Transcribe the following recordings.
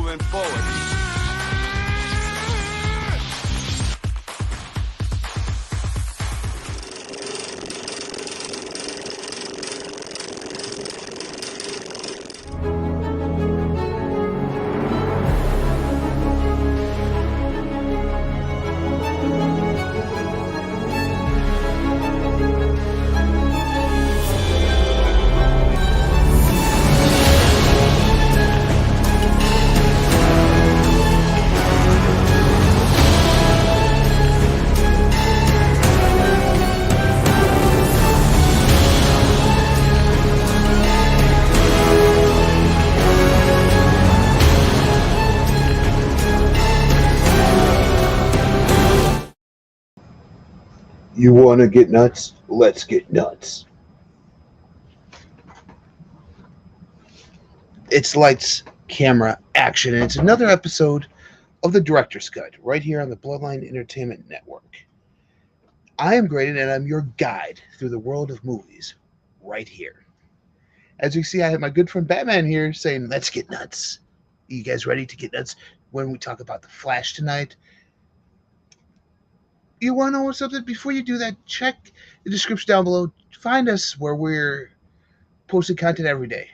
moving forward. You want to get nuts? Let's get nuts. It's lights, camera, action, and it's another episode of the Director's Cut right here on the Bloodline Entertainment Network. I am Greydon, and I'm your guide through the world of movies right here. As you see, I have my good friend Batman here saying, let's get nuts. You guys ready to get nuts when we talk about The Flash tonight? You want to know something? Before you do that, check the description down below. Find us where we're posting content every day.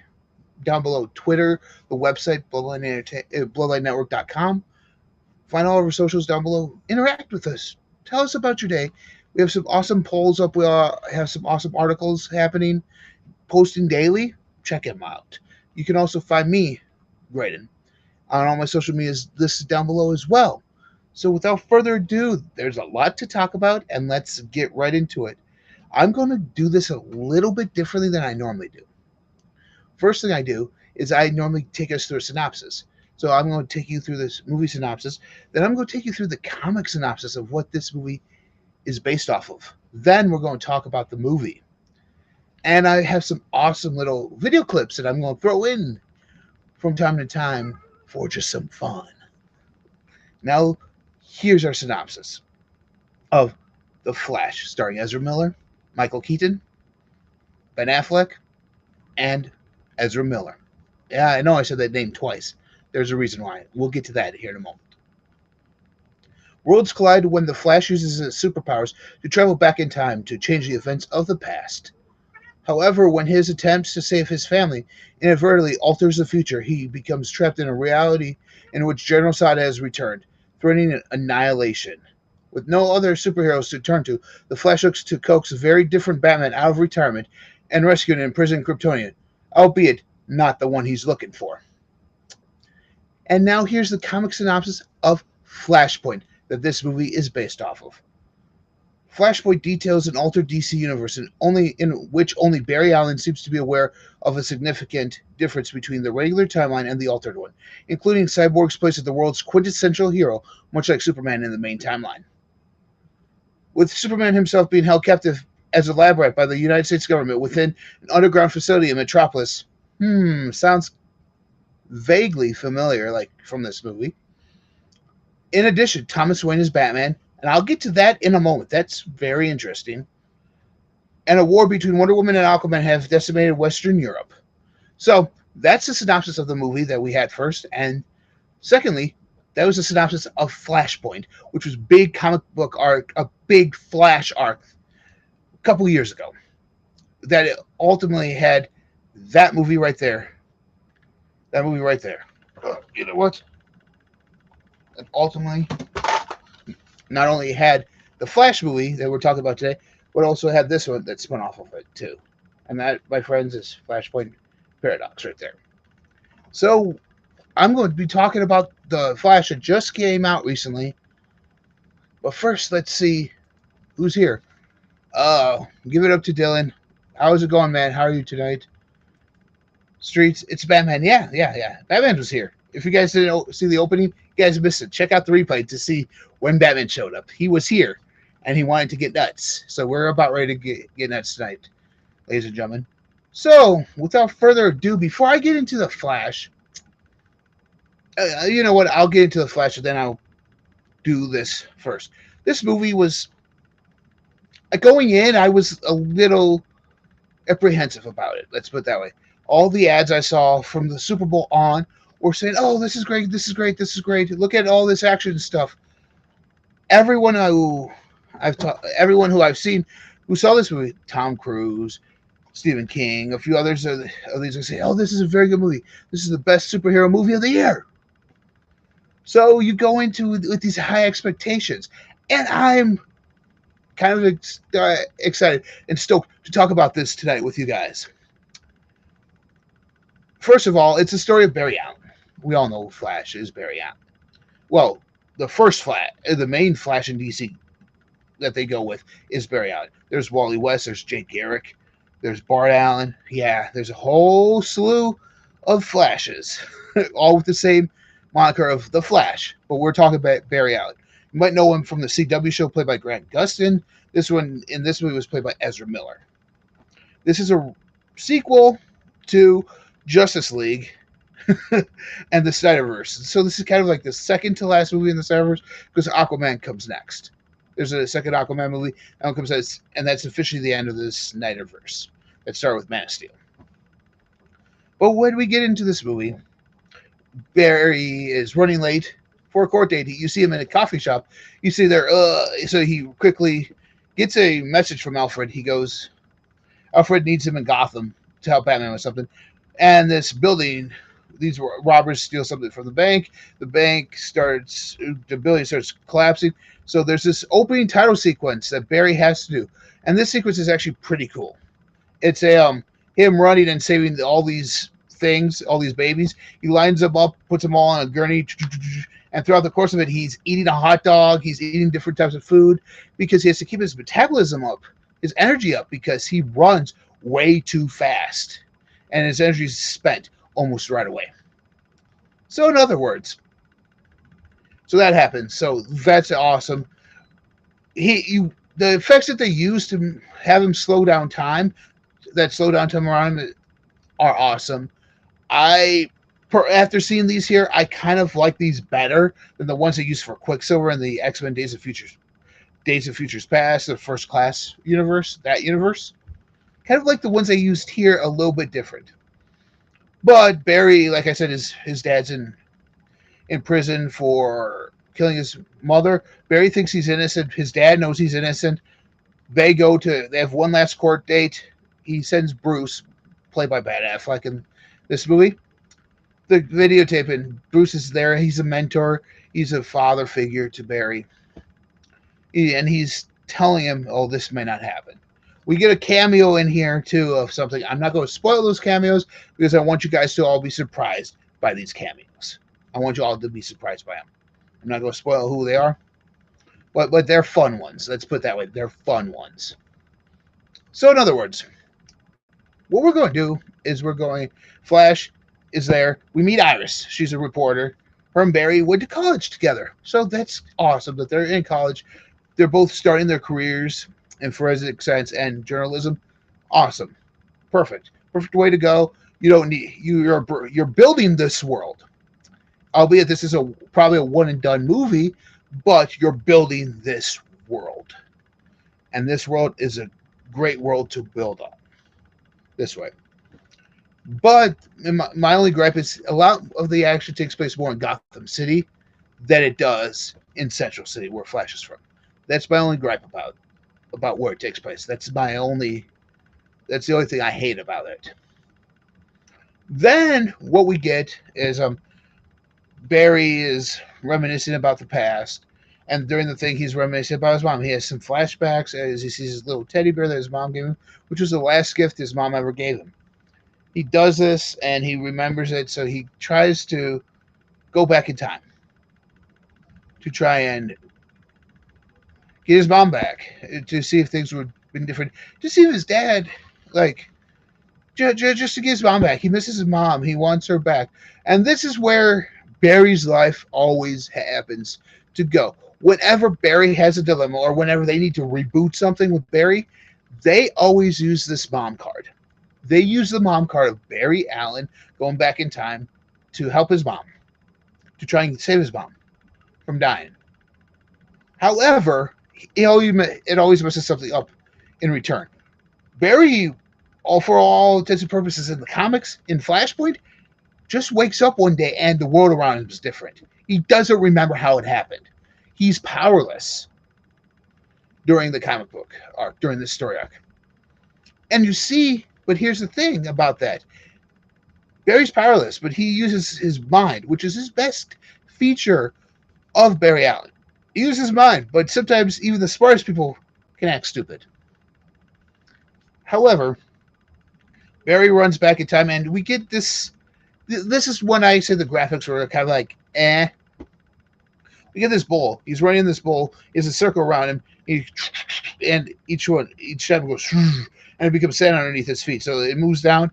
Down below, Twitter, the website, bloodlinenetwork.com. Find all of our socials down below. Interact with us. Tell us about your day. We have some awesome polls up. We have some awesome articles happening, posting daily. Check them out. You can also find me, Greydon, on all my social medias listed down below as well. So without further ado, there's a lot to talk about, and let's get right into it. I'm going to do this a little bit differently than I normally do. First thing I do is I normally take us through a synopsis. So I'm going to take you through this movie synopsis. Then I'm going to take you through the comic synopsis of what this movie is based off of. Then we're going to talk about the movie. And I have some awesome little video clips that I'm going to throw in from time to time for just some fun. Now, here's our synopsis of The Flash, starring Ezra Miller, Michael Keaton, Ben Affleck, and Ezra Miller. Yeah, I know I said that name twice. There's a reason why. We'll get to that here in a moment. Worlds collide when the Flash uses his superpowers to travel back in time to change the events of the past. However, when his attempts to save his family inadvertently alters the future, he becomes trapped in a reality in which General Zod has returned, threatening annihilation. With no other superheroes to turn to, the Flash looks to coax a very different Batman out of retirement and rescue an imprisoned Kryptonian, albeit not the one he's looking for. And now here's the comic synopsis of Flashpoint that this movie is based off of. Flashpoint details an altered DC universe in which only Barry Allen seems to be aware of a significant difference between the regular timeline and the altered one, including Cyborg's place as the world's quintessential hero, much like Superman in the main timeline. With Superman himself being held captive as a lab rat by the United States government within an underground facility in Metropolis. Sounds vaguely familiar, like from this movie. In addition, Thomas Wayne is Batman, and I'll get to that in a moment. That's very interesting. And a war between Wonder Woman and Aquaman have decimated Western Europe. So that's the synopsis of the movie that we had first. And secondly, that was a synopsis of Flashpoint, which was big comic book arc, a big Flash arc a couple years ago. That it ultimately had that movie right there. That movie right there. You know what? And ultimately, not only had the Flash movie that we're talking about today, but also had this one that spun off of it too. And that, my friends, is Flashpoint Paradox right there. So I'm going to be talking about the Flash that just came out recently. But first, let's see who's here. Give it up to Dylan. How's it going, man? How are you tonight? Streets, it's Batman. Yeah. Batman was here. If you guys didn't see the opening, you guys missed it. Check out the replay to see when Batman showed up. He was here, and he wanted to get nuts. So we're about ready to get nuts tonight, ladies and gentlemen. So, without further ado, before I get into the Flash, you know what? I'll get into the Flash, and then I'll do this first. This movie was... going in, I was a little apprehensive about it. Let's put it that way. All the ads I saw from the Super Bowl on were saying, "Oh, this is great, this is great, this is great. Look at all this action stuff." Everyone everyone who I've seen who saw this movie, Tom Cruise, Stephen King, a few others of these, say, "Oh, this is a very good movie. This is the best superhero movie of the year." So you go into with these high expectations, and I'm kind of excited and stoked to talk about this tonight with you guys. First of all, it's a story of Barry Allen. We all know Flash is Barry Allen. Well, the first Flash, the main Flash in DC that they go with is Barry Allen. There's Wally West, there's Jake Garrick, there's Bart Allen. Yeah, there's a whole slew of Flashes, all with the same moniker of the Flash. But we're talking about Barry Allen. You might know him from the CW show played by Grant Gustin. This one in this movie was played by Ezra Miller. This is a sequel to Justice League and the Snyderverse. So this is kind of like the second to last movie in the Snyderverse because Aquaman comes next. There's a second Aquaman movie, and that's officially the end of the Snyderverse. That started with Man of Steel. But when we get into this movie, Barry is running late for a court date. You see him in a coffee shop. You see there, so he quickly gets a message from Alfred. He goes, Alfred needs him in Gotham to help Batman with something. And this building, these robbers steal something from the bank. The building starts collapsing. So there's this opening title sequence that Barry has to do. And this sequence is actually pretty cool. It's him running and saving all these things, all these babies. He lines them up, puts them all on a gurney, and throughout the course of it, he's eating a hot dog. He's eating different types of food because he has to keep his metabolism up, his energy up, because he runs way too fast. And his energy is spent almost right away. So in other words, so that happens. So that's awesome. The effects that they use to have him slow down time, that slow down time around him, are awesome. After seeing these here, I kind of like these better than the ones they used for Quicksilver in the X-Men Days of Futures Past, the First Class universe, that universe. Kind of like the ones they used here, a little bit different. But Barry, like I said, his dad's in prison for killing his mother. Barry thinks he's innocent. His dad knows he's innocent. They have one last court date. He sends Bruce, played by Ben Affleck in this movie, the videotape, and Bruce is there. He's a mentor. He's a father figure to Barry. And he's telling him, oh, this may not happen. We get a cameo in here, too, of something. I'm not going to spoil those cameos because I want you guys to all be surprised by these cameos. I want you all to be surprised by them. I'm not going to spoil who they are, but they're fun ones. Let's put it that way. They're fun ones. So, in other words, what we're going to do is Flash is there. We meet Iris. She's a reporter. Her and Barry went to college together. So that's awesome that they're in college. They're both starting their careers in forensic science and journalism. Awesome. Perfect way to go. You're building this world, albeit this is probably a one and done movie, but you're building this world, and this world is a great world to build on this way. But my only gripe is a lot of the action takes place more in Gotham City than it does in Central City, where Flash is from. That's my only gripe about where it takes place. That's the only thing I hate about it. Then what we get is Barry is reminiscing about the past, and during the thing he's reminiscing about his mom. He has some flashbacks as he sees his little teddy bear that his mom gave him, which was the last gift his mom ever gave him. He does this and he remembers it, so he tries to go back in time to try and get his mom back, to see if things would have been different, to see if his dad, just to get his mom back. He misses his mom. He wants her back. And this is where Barry's life always happens to go. Whenever Barry has a dilemma or whenever they need to reboot something with Barry, they always use this mom card. They use the mom card of Barry Allen going back in time to help his mom, to try and save his mom from dying. However, it always messes something up in return. Barry, for all intents and purposes in the comics, in Flashpoint, just wakes up one day and the world around him is different. He doesn't remember how it happened. He's powerless during the comic book arc, during this story arc. And you see, but here's the thing about that. Barry's powerless, but he uses his mind, which is his best feature of Barry Allen. He uses his mind, but sometimes even the smartest people can act stupid. However, Barry runs back in time, and we get this. This is when I say the graphics were kind of like, eh. We get this bowl. He's running in this bowl. There's a circle around him, and each time goes, and it becomes sand underneath his feet. So it moves down.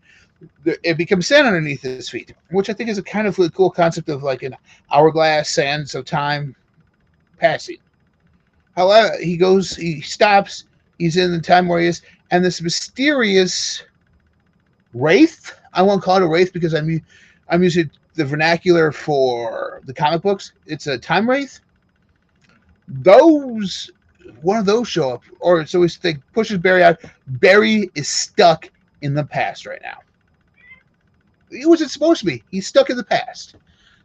It becomes sand underneath his feet, which I think is a kind of really cool concept of like an hourglass, sands of time passing. However, he stops. He's in the time where he is, and this mysterious wraith. I won't call it a wraith because I'm using the vernacular for the comic books. It's a time wraith. One of those show up, or so he pushes Barry out. Barry is stuck in the past right now. It wasn't supposed to be. He's stuck in the past.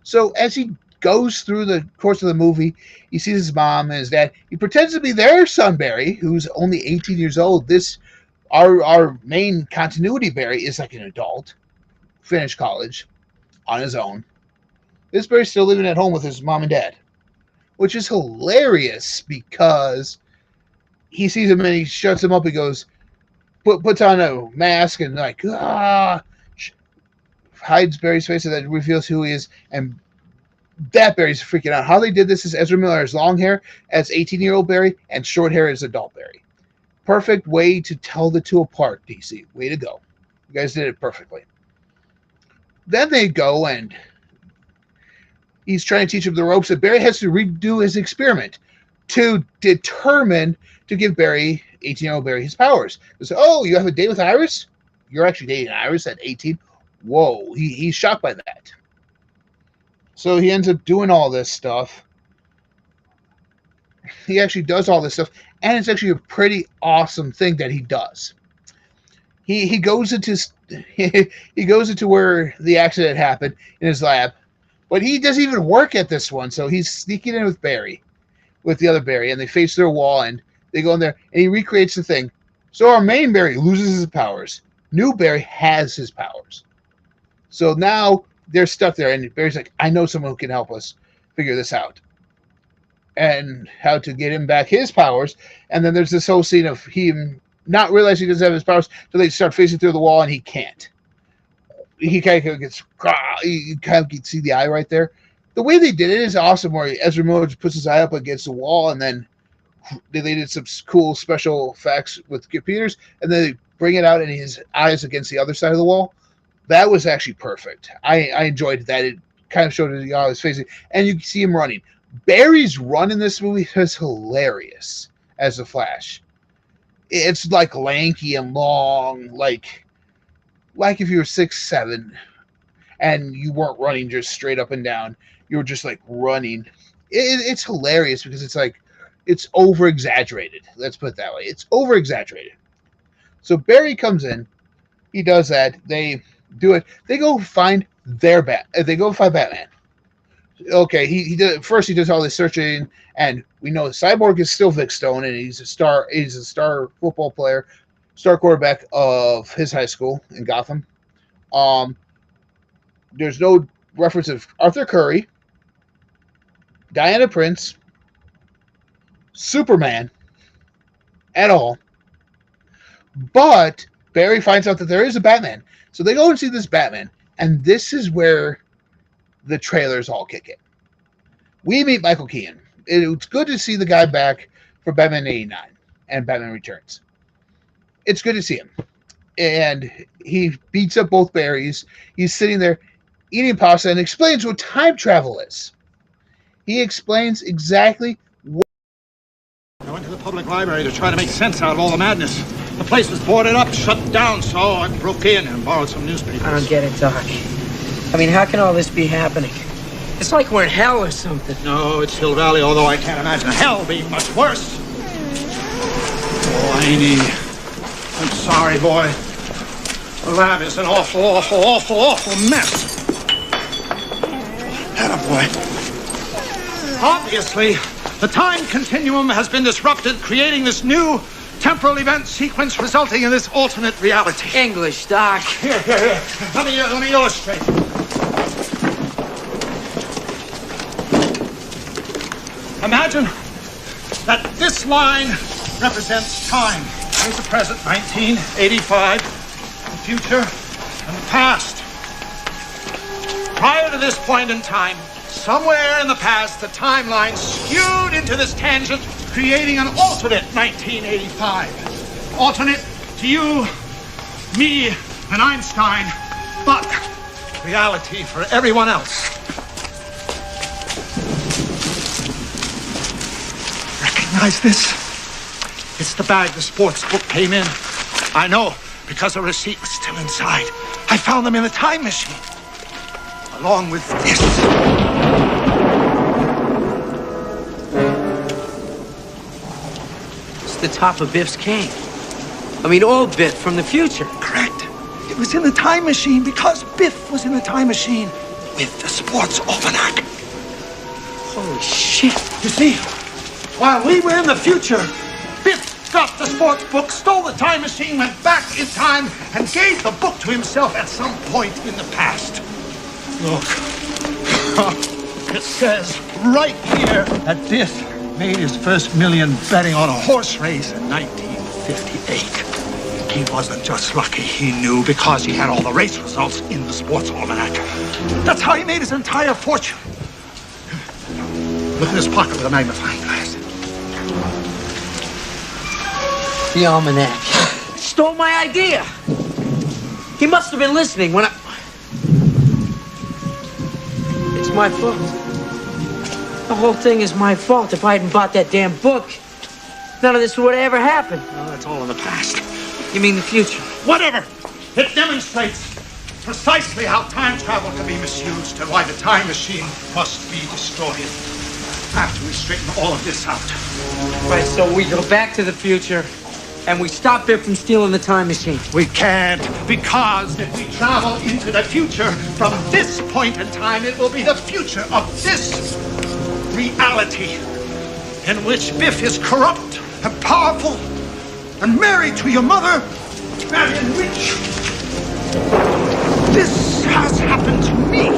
So as he goes through the course of the movie, he sees his mom and his dad. He pretends to be their son, Barry, who's only 18 years old. Our main continuity Barry is like an adult, finished college, on his own. This Barry's still living at home with his mom and dad, which is hilarious because he sees him and he shuts him up. He goes, puts on a mask and like, hides Barry's face and then reveals who he is. And that Barry's freaking out. How they did this is Ezra Miller has long hair as 18-year-old Barry and short hair as adult Barry. Perfect way to tell the two apart, DC. Way to go. You guys did it perfectly. Then they go and he's trying to teach him the ropes, and Barry has to redo his experiment to determine to give Barry, 18-year-old Barry, his powers. He says, oh, you have a date with Iris? You're actually dating Iris at 18? Whoa, he's shocked by that. So he ends up doing all this stuff. He actually does all this stuff, and it's actually a pretty awesome thing that he does. He goes into where the accident happened in his lab, but he doesn't even work at this one. So he's sneaking in with the other Barry, and they face their wall, and they go in there, and he recreates the thing. So our main Barry loses his powers. New Barry has his powers. So now they're stuck there, and Barry's like, I know someone who can help us figure this out. And how to get him back his powers. And then there's this whole scene of him not realizing he doesn't have his powers, so they start facing through the wall, and he can't. He kind of gets, you kind of can see the eye right there. The way they did it is awesome, where Ezra Miller puts his eye up against the wall, and then they did some cool special effects with computers, and then they bring it out, and his eyes against the other side of the wall. That was actually perfect. I enjoyed that. It kind of showed how he's facing, and you can see him running. Barry's run in this movie is hilarious as the Flash. It's like lanky and long, like if you were 6'7", and you weren't running just straight up and down. You were just like running. It's hilarious because it's like it's over exaggerated. Let's put it that way. It's over exaggerated. So Barry comes in. He does that. They do it. They go find They go find Batman. Okay, he does all this searching, and we know Cyborg is still Vic Stone, and he's a star football player, star quarterback of his high school in Gotham. There's no reference of Arthur Curry, Diana Prince, Superman at all. But Barry finds out that there is a Batman. So they go and see this Batman, and this is where the trailers all kick in. We meet Michael Keaton. It's good to see the guy back for Batman 89 and Batman Returns. It's good to see him. And he beats up both Barrys. He's sitting there eating pasta and explains what time travel is. He explains exactly what... I went to the public library to try to make sense out of all the madness. The place was boarded up, shut down, so I broke in and borrowed some newspapers. I don't get it, Doc. I mean, how can all this be happening? It's like we're in hell or something. No, it's Hill Valley, although I can't imagine hell being much worse. Blaney. I'm sorry, boy. The lab is an awful, awful, awful, awful mess. What? Obviously, the time continuum has been disrupted, creating this new temporal event sequence resulting in this alternate reality. English, Doc. Here. Let me illustrate. Imagine that this line represents time. Here's the present, 1985, the future, and the past. Prior to this point in time, somewhere in the past, the timeline skewed into this tangent, creating an alternate 1985. Alternate to you, me, and Einstein, but reality for everyone else. Recognize this? It's the bag the sports book came in. I know, because the receipt was still inside. I found them in the time machine, along with this. It's the top of Biff's cane. I mean, old Biff from the future. Correct. It was in the time machine because Biff was in the time machine with the sports almanac. Holy shit. You see, while we were in the future, Biff got the sports book, stole the time machine, went back in time, and gave the book to himself at some point in the past. Look. It says right here that Biff made his first million betting on a horse race in 1958. He wasn't just lucky, he knew, because he had all the race results in the sports almanac. That's how he made his entire fortune. Look in his pocket with a magnifying glass. The almanac. Stole my idea. He must have been listening when I... It's my fault. The whole thing is my fault. If I hadn't bought that damn book, none of this would have ever happened. Well, that's all in the past. You mean the future? Whatever. It demonstrates precisely how time travel can be misused and why the time machine must be destroyed. After we straighten all of this out. Right, so we go back to the future and we stop Biff from stealing the time machine. We can't, because if we travel into the future from this point in time, it will be the future of this reality in which Biff is corrupt and powerful and married to your mother and rich. This has happened to me.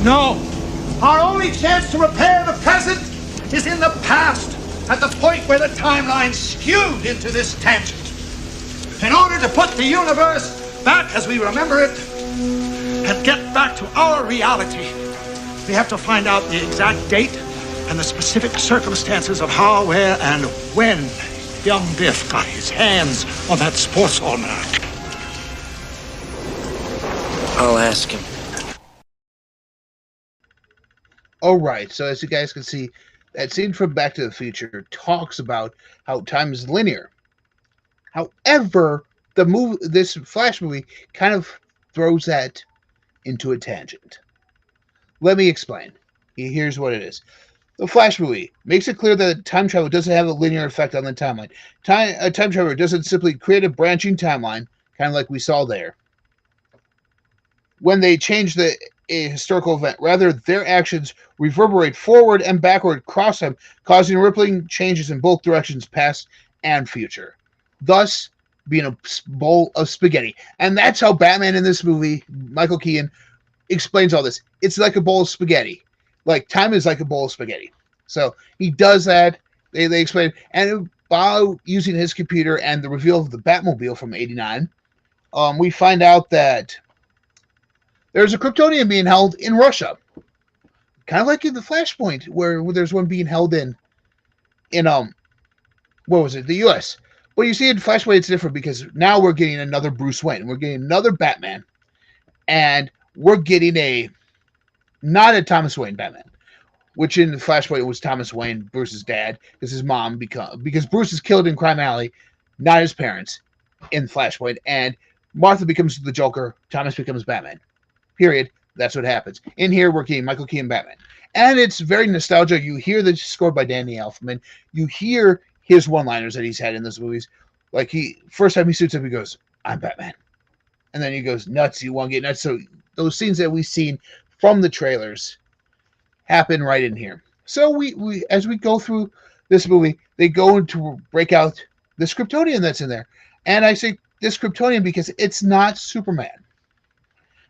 No. Our only chance to repair the present is in the past, at the point where the timeline skewed into this tangent. In order to put the universe back as we remember it and get back to our reality, we have to find out the exact date and the specific circumstances of how, where, and when young Biff got his hands on that sports almanac. I'll ask him. All right, so as you guys can see, that scene from Back to the Future talks about how time is linear. However, this Flash movie kind of throws that into a tangent. Let me explain. Here's what it is. The Flash movie makes it clear that time travel doesn't have a linear effect on the timeline. Time travel doesn't simply create a branching timeline, kind of like we saw there, when they change a historical event. Rather, their actions reverberate forward and backward across time, causing rippling changes in both directions, past and future, thus being a bowl of spaghetti. And that's how Batman in this movie, Michael Keaton, explains all this. It's like a bowl of spaghetti. Like, time is like a bowl of spaghetti. So he does that. They explain it. And by using his computer and the reveal of the Batmobile from '89, we find out that there's a Kryptonian being held in Russia. Kind of like in the Flashpoint, where there's one being held in what was it? The U.S. But you see in Flashpoint, it's different because now we're getting another Bruce Wayne. We're getting another Batman. And we're getting not a Thomas Wayne Batman, which in Flashpoint it was Thomas Wayne, Bruce's dad, because his mom because Bruce is killed in Crime Alley, not his parents in Flashpoint, and Martha becomes the Joker, Thomas becomes Batman. Period. That's what happens. In here, we're getting Michael Keaton Batman. And it's very nostalgic. You hear the score by Danny Elfman. You hear his one-liners that he's had in those movies. Like, first time he suits up, he goes, "I'm Batman." and then he goes nuts. You want to get nuts. So those scenes that we've seen from the trailers happen right in here. So we as we go through this movie, they go into break out the Kryptonian that's in there. And I say this Kryptonian because it's not Superman.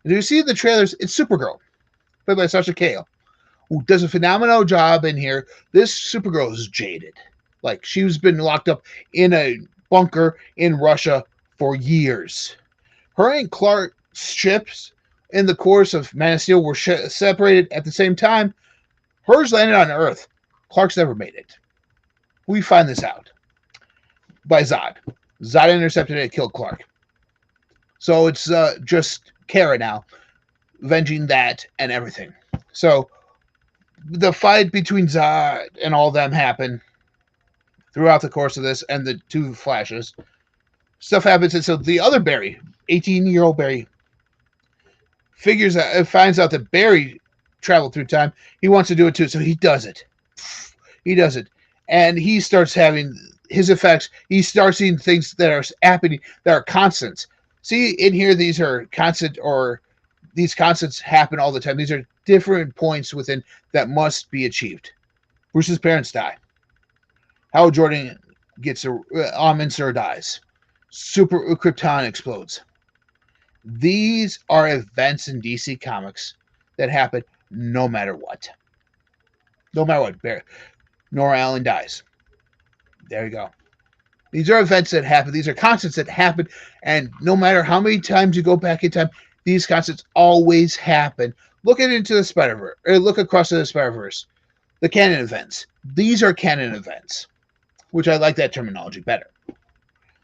As you see in the trailers, it's Supergirl, played by Sasha Cale, who does a phenomenal job in here. This Supergirl is jaded. Like, she's been locked up in a bunker in Russia for years. Her and Clark's ships in the course of Man of Steel were separated at the same time. Hers landed on Earth. Clark's never made it. We find this out by Zod. Zod intercepted it and killed Clark. So it's just Kara now, avenging that and everything. So the fight between Zod and all of them happen throughout the course of this, and the two Flashes. Stuff happens, and so the other Barry, 18-year-old Barry, finds out that Barry traveled through time. He wants to do it too, so he does it. And he starts having his effects. He starts seeing things that are happening that are constants. See, in here, these are constant, or these constants happen all the time. These are different points within that must be achieved. Bruce's parents die. Hal Jordan gets Minster dies. Super Krypton explodes. These are events in DC Comics that happen no matter what. No matter what. Nora Allen dies. There you go. These are events that happen. These are constants that happen. And no matter how many times you go back in time, these constants always happen. Look into the Spider-Verse. Or look across the Spider-Verse. The canon events. These are canon events, which I like that terminology better.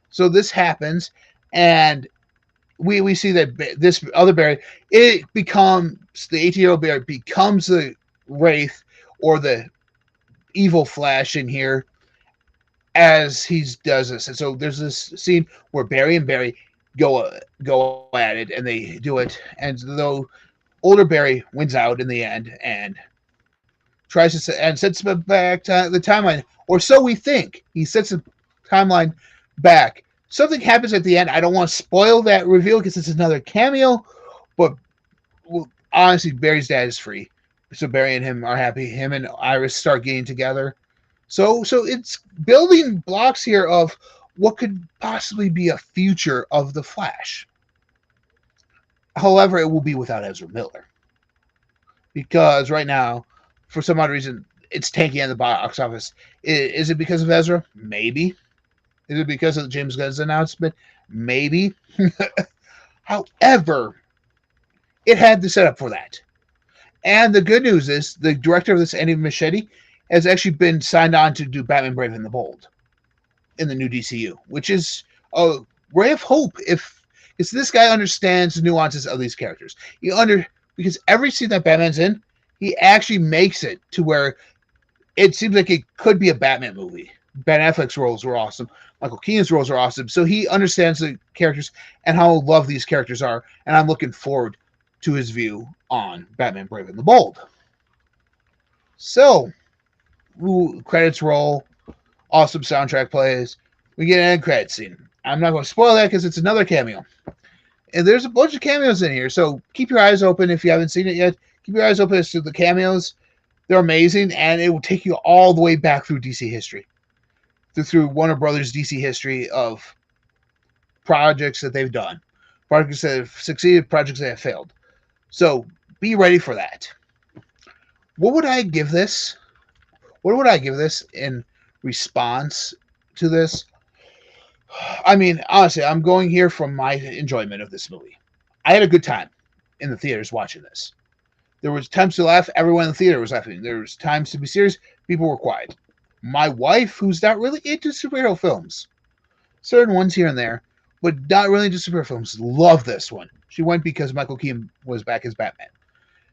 So this happens, and we see that this other Barry, it becomes, the 18-year-old Barry becomes the Wraith, or the evil Flash in here, as he does this. And so there's this scene where Barry and Barry go at it, and they do it, and though older Barry wins out in the end and tries to and sets back the timeline, or so we think. He sets the timeline back. Something happens at the end. I don't want to spoil that reveal because it's another cameo, but honestly, Barry's dad is free, so Barry and him are happy. Him and Iris start getting together. So it's building blocks here of what could possibly be a future of the Flash. However, it will be without Ezra Miller, because right now, for some odd reason, it's tanking at the box office. Is it because of Ezra? Maybe. Is it because of James Gunn's announcement? Maybe. However, it had the setup for that. And the good news is the director of this, Andy Muschietti, has actually been signed on to do Batman Brave and the Bold in the new DCU, which is a ray of hope if this guy understands the nuances of these characters. Because every scene that Batman's in, he actually makes it to where it seems like it could be a Batman movie. Ben Affleck's roles were awesome. Michael Keaton's roles are awesome. So he understands the characters and how loved these characters are. And I'm looking forward to his view on Batman Brave and the Bold. So, credits roll. Awesome soundtrack plays. We get an end credit scene. I'm not going to spoil that because it's another cameo. And there's a bunch of cameos in here. So keep your eyes open if you haven't seen it yet. Keep your eyes open as to the cameos. They're amazing. And it will take you all the way back through DC history. Through Warner Brothers DC history of projects that they've done. Projects that have succeeded, projects that have failed. So be ready for that. What would I give this? What would I give this in response to this? I mean, honestly, I'm going here from my enjoyment of this movie. I had a good time in the theaters watching this. There was times to laugh. Everyone in the theater was laughing. There was times to be serious. People were quiet. My wife, who's not really into superhero films, certain ones here and there, but not really into superhero films, loved this one. She went because Michael Keaton was back as Batman.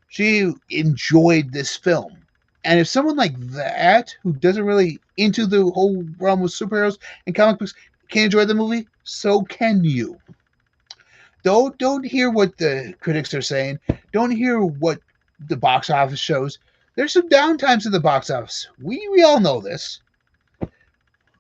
She enjoyed this film. And if someone like that, who doesn't really into the whole realm of superheroes and comic books, can enjoy the movie, so can you. Don't hear what the critics are saying. Don't hear what the box office shows. There's some downtimes in the box office. We all know this.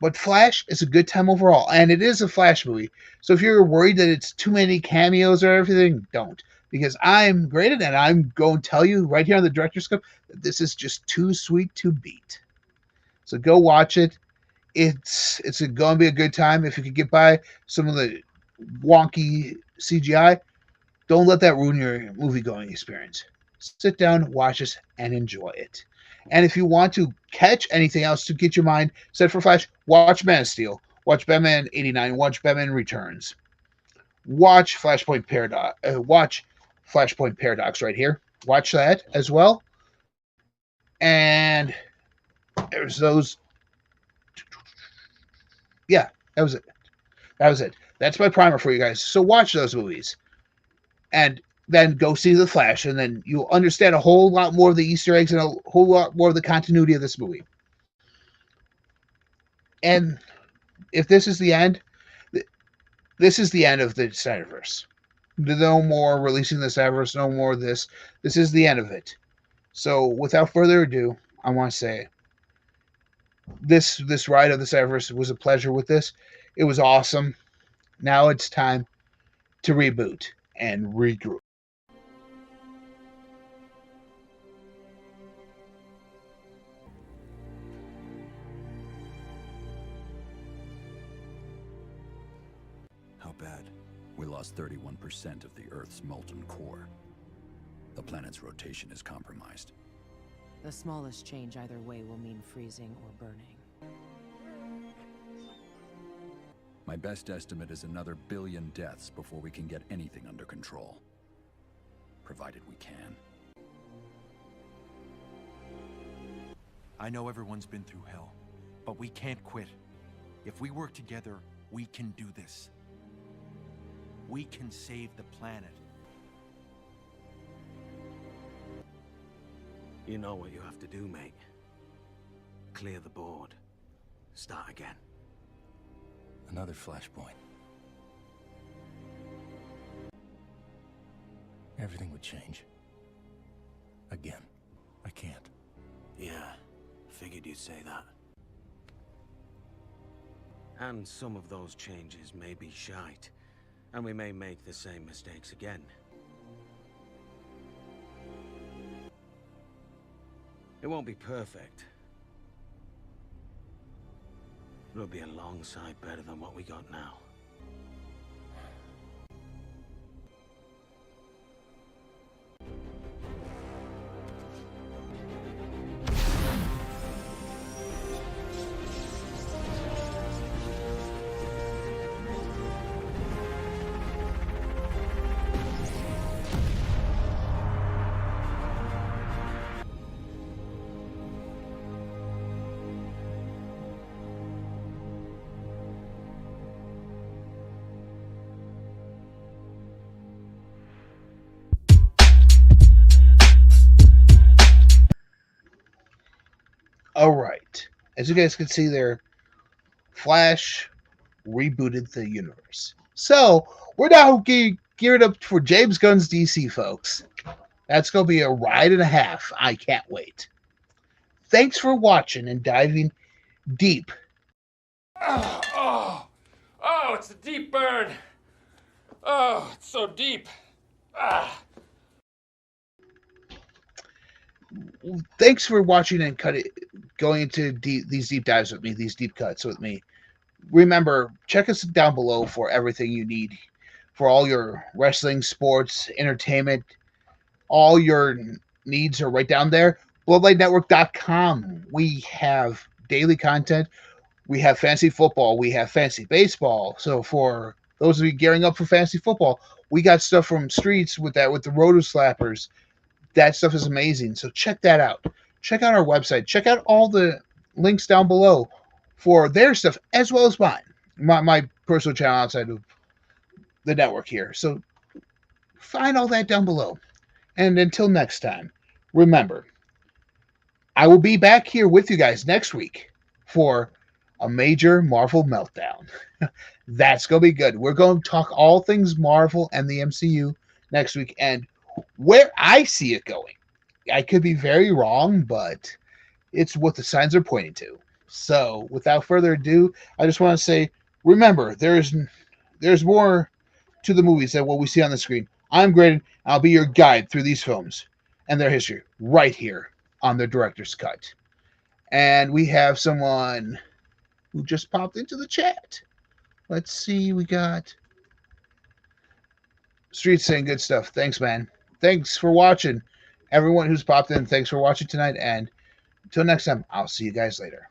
But Flash is a good time overall, and it is a Flash movie. So if you're worried that it's too many cameos or everything, don't. Because I'm Greydon, and I'm going to tell you right here on the Director's Cut that this is just too sweet to beat. So go watch it. It's going to be a good time. If you could get by some of the wonky CGI, don't let that ruin your movie-going experience. Sit down, watch this, and enjoy it. And if you want to catch anything else to get your mind set for Flash, watch Man of Steel, watch Batman 89, watch Batman Returns, watch Flashpoint Paradox right here. Watch that as well. And there's those. Yeah, that was it. That's my primer for you guys. So watch those movies. And then go see The Flash, and then you'll understand a whole lot more of the Easter eggs and a whole lot more of the continuity of this movie. And if this is the end, this is the end of the Snyderverse. No more releasing the Snyderverse, no more of this. This is the end of it. So without further ado, I want to say this ride of the Snyderverse was a pleasure with this. It was awesome. Now it's time to reboot and regroup. How bad? We lost 31% of the Earth's molten core. The planet's rotation is compromised. The smallest change either way will mean freezing or burning. My best estimate is another 1 billion deaths before we can get anything under control. Provided we can. I know everyone's been through hell, but we can't quit. If we work together, we can do this. We can save the planet. You know what you have to do, mate. Clear the board. Start again. Another flashpoint. Everything would change. Again. I can't. Yeah, figured you'd say that. And some of those changes may be shite, and we may make the same mistakes again. It won't be perfect. It'll be a long sight better than what we got now. All right. As you guys can see there, Flash rebooted the universe. So we're now geared up for James Gunn's DC, folks. That's going to be a ride and a half. I can't wait. Thanks for watching and diving deep. Oh, it's a deep burn. Oh, it's so deep. Thanks for watching and going into these deep dives with me, these deep cuts with me. Remember, check us down below for everything you need for all your wrestling, sports, entertainment. All your needs are right down there. BloodlineNetwork.com. We have daily content. We have fantasy football. We have fantasy baseball. So for those of you gearing up for fantasy football, we got stuff from Streets with that, with the Roto Slappers. That stuff is amazing. So check that out. Check out our website. Check out all the links down below for their stuff as well as mine. My personal channel outside of the network here. So find all that down below. And until next time, remember, I will be back here with you guys next week for a major Marvel meltdown. That's going to be good. We're going to talk all things Marvel and the MCU next week and where I see it going. I could be very wrong, but it's what the signs are pointing to. So, without further ado, I just want to say, remember, there's more to the movies than what we see on the screen. I'm Greydon. I'll be your guide through these films and their history right here on the Director's Cut. And we have someone who just popped into the chat. Let's see, we got Street saying good stuff. Thanks, man. Thanks for watching. Everyone who's popped in, thanks for watching tonight. And until next time, I'll see you guys later.